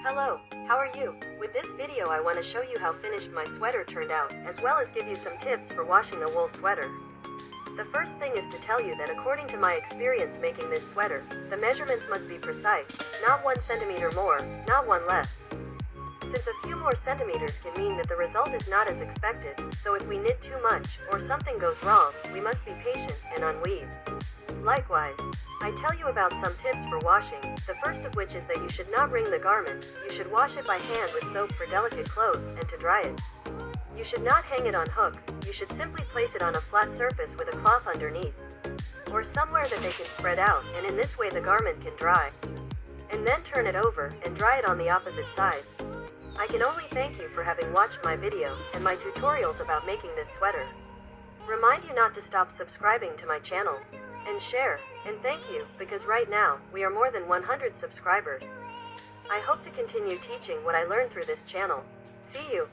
Hello, how are you? With this video I want to show you how finished my sweater turned out, as well as give you some tips for washing a wool sweater. The first thing is to tell you that according to my experience making this sweater, the measurements must be precise, not 1 centimeter more, not 1 less. Since a few more centimeters can mean that the result is not as expected, so if we knit too much, or something goes wrong, we must be patient and unweave. Likewise, I tell you about some tips for washing, the first of which is that you should not wring the garment, you should wash it by hand with soap for delicate clothes and to dry it. You should not hang it on hooks, you should simply place it on a flat surface with a cloth underneath, or somewhere that they can spread out, and in this way the garment can dry. And then turn it over, and dry it on the opposite side. I can only thank you for having watched my video, and my tutorials about making this sweater. Remind you not to stop subscribing to my channel, and share, and thank you, because right now, we are more than 100 subscribers. I hope to continue teaching what I learned through this channel. See you!